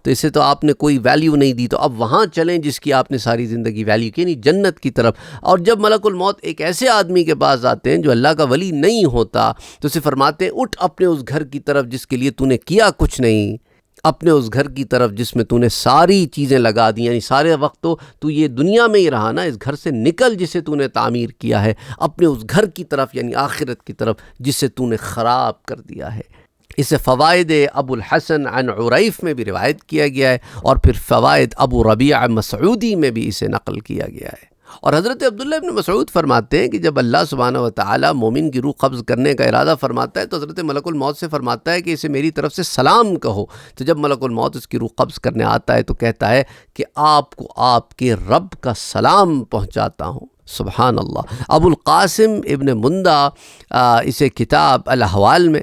تو اسے تو آپ نے کوئی ویلیو نہیں دی، تو اب وہاں چلیں جس کی آپ نے ساری زندگی ویلیو کی، یعنی جنت کی طرف۔ اور جب ملک الموت ایک ایسے آدمی کے پاس آتے ہیں جو اللہ کا ولی نہیں ہوتا تو اسے فرماتے ہیں اٹھ اپنے اس گھر کی طرف جس کے لیے تو نے کیا کچھ نہیں، اپنے اس گھر کی طرف جس میں تو نے ساری چیزیں لگا دی، یعنی سارے وقت تو یہ دنیا میں ہی رہا نا، اس گھر سے نکل جسے تو نے تعمیر کیا ہے، اپنے اس گھر کی طرف یعنی آخرت کی طرف جسے تو نے خراب کر دیا ہے۔ اسے فوائد ابو الحسن عن عریف میں بھی روایت کیا گیا ہے، اور پھر فوائد ابو ربیع مسعودی میں بھی اسے نقل کیا گیا ہے۔ اور حضرت عبداللہ ابن مسعود فرماتے ہیں کہ جب اللہ سبحانہ و تعالی مومن کی روح قبض کرنے کا ارادہ فرماتا ہے تو حضرت ملک الموت سے فرماتا ہے کہ اسے میری طرف سے سلام کہو۔ تو جب ملک الموت اس کی روح قبض کرنے آتا ہے تو کہتا ہے کہ آپ کو آپ کے رب کا سلام پہنچاتا ہوں۔ سبحان اللہ۔ ابو القاسم ابن مندہ اسے کتاب الاحوال میں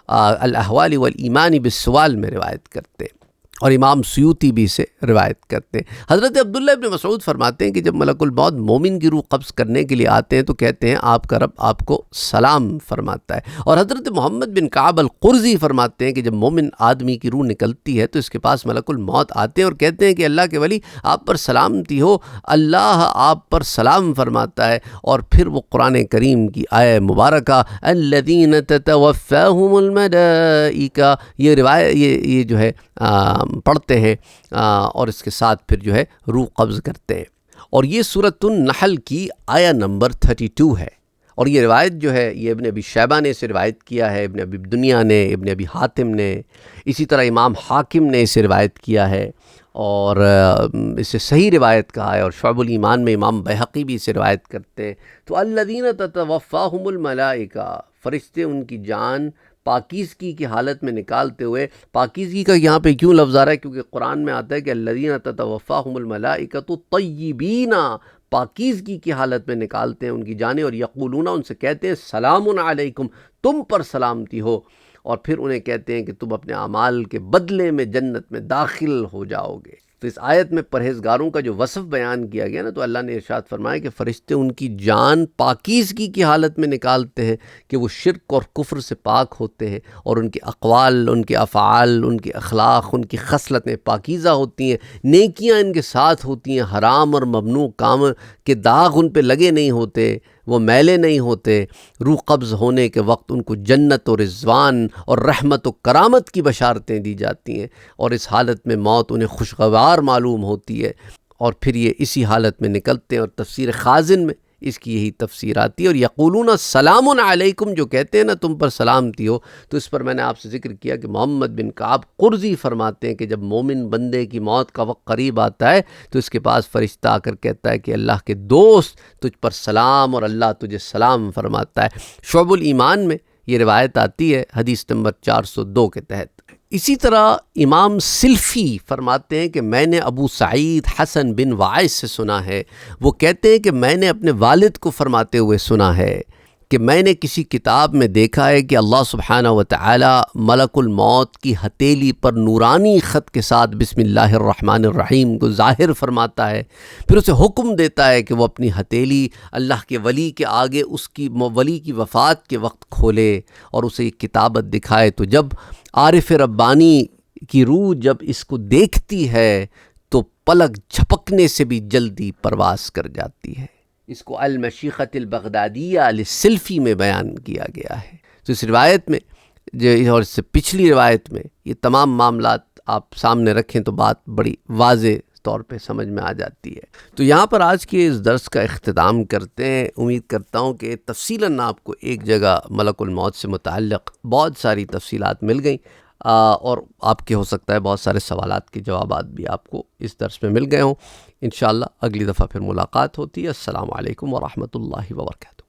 الاحوال والایمان بالسوال میں روایت کرتے ہیں، اور امام سیوطی بھی اسے روایت کرتے ہیں۔ حضرت عبداللہ ابن مسعود فرماتے ہیں کہ جب ملک الموت مومن کی روح قبض کرنے کے لیے آتے ہیں تو کہتے ہیں آپ کا رب آپ کو سلام فرماتا ہے۔ اور حضرت محمد بن کعب القرظی فرماتے ہیں کہ جب مومن آدمی کی روح نکلتی ہے تو اس کے پاس ملک الموت آتے ہیں اور کہتے ہیں کہ اللہ کے ولی آپ پر سلامتی ہو، اللہ آپ پر سلام فرماتا ہے۔ اور پھر وہ قرآن کریم کی آیہ مبارکہ الذین تتوفاہم الملائکہ یہ روایت یہ جو ہے پڑھتے ہیں، اور اس کے ساتھ پھر جو ہے روح قبض کرتے ہیں۔ اور یہ سورۃ النحل کی آیہ نمبر 32 ہے، اور یہ روایت جو ہے یہ ابن ابی شیبہ نے اسے روایت کیا ہے، ابن ابی دنیا نے، ابن ابی حاتم نے، اسی طرح امام حاکم نے اسے روایت کیا ہے، اور اسے صحیح روایت کہا ہے۔ اور شعب الایمان میں امام بہقی بھی اسے روایت کرتے ہیں۔ تو الذین تتوفاہم الملائکہ، فرشتے ان کی جان پاکیزگی کی حالت میں نکالتے ہوئے، پاکیزگی کا یہاں پہ کیوں لفظ آ رہا ہے؟ کیونکہ قرآن میں آتا ہے کہ الذین تتوفاہم الملائکۃ طیبین، پاکیزگی کی حالت میں نکالتے ہیں ان کی جانیں، اور یقولون ان سے کہتے ہیں سلام علیکم، تم پر سلامتی ہو، اور پھر انہیں کہتے ہیں کہ تم اپنے اعمال کے بدلے میں جنت میں داخل ہو جاؤ گے۔ تو اس آیت میں پرہیزگاروں کا جو وصف بیان کیا گیا نا، تو اللہ نے ارشاد فرمایا کہ فرشتے ان کی جان پاکیزگی کی حالت میں نکالتے ہیں کہ وہ شرک اور کفر سے پاک ہوتے ہیں، اور ان کے اقوال، ان کے افعال، ان کے اخلاق، ان کی خصلتیں پاکیزہ ہوتی ہیں، نیکیاں ان کے ساتھ ہوتی ہیں، حرام اور ممنوع کام کے داغ ان پہ لگے نہیں ہوتے، وہ میلے نہیں ہوتے۔ روح قبض ہونے کے وقت ان کو جنت اور رضوان اور رحمت و کرامت کی بشارتیں دی جاتی ہیں، اور اس حالت میں موت انہیں خوشگوار معلوم ہوتی ہے، اور پھر یہ اسی حالت میں نکلتے ہیں۔ اور تفسیر خازن میں اس کی یہی تفسیر آتی ہے۔ اور یقولون سلام علیکم جو کہتے ہیں نا تم پر سلامتی ہو، تو اس پر میں نے آپ سے ذکر کیا کہ محمد بن کعب قرظی فرماتے ہیں کہ جب مومن بندے کی موت کا وقت قریب آتا ہے تو اس کے پاس فرشتہ آ کر کہتا ہے کہ اللہ کے دوست تجھ پر سلام، اور اللہ تجھے سلام فرماتا ہے۔ شعب الایمان میں یہ روایت آتی ہے حدیث نمبر 402 کے تحت۔ اسی طرح امام سلفی فرماتے ہیں کہ میں نے ابو سعید حسن بن وائس سے سنا ہے، وہ کہتے ہیں کہ میں نے اپنے والد کو فرماتے ہوئے سنا ہے کہ میں نے کسی کتاب میں دیکھا ہے کہ اللہ سبحانہ و تعالی ملک الموت کی ہتھیلی پر نورانی خط کے ساتھ بسم اللہ الرحمن الرحیم کو ظاہر فرماتا ہے، پھر اسے حکم دیتا ہے کہ وہ اپنی ہتھیلی اللہ کے ولی کے آگے اس کی ولی کی وفات کے وقت کھولے اور اسے ایک کتابت دکھائے۔ تو جب عارف ربانی کی روح جب اس کو دیکھتی ہے تو پلک جھپکنے سے بھی جلدی پرواز کر جاتی ہے۔ اس کو المشیخۃ البغدادیہ للسلفی میں بیان کیا گیا ہے۔ تو اس روایت میں اور اس سے پچھلی روایت میں یہ تمام معاملات آپ سامنے رکھیں تو بات بڑی واضح طور پہ سمجھ میں آ جاتی ہے۔ تو یہاں پر آج کے اس درس کا اختتام کرتے ہیں۔ امید کرتا ہوں کہ تفصیلاً آپ کو ایک جگہ ملک الموت سے متعلق بہت ساری تفصیلات مل گئیں، اور آپ کے ہو سکتا ہے بہت سارے سوالات کے جوابات بھی آپ کو اس درس میں مل گئے ہوں۔ انشاءاللہ اگلی دفعہ پھر ملاقات ہوتی ہے۔ السلام علیکم ورحمۃ اللہ وبرکاتہ۔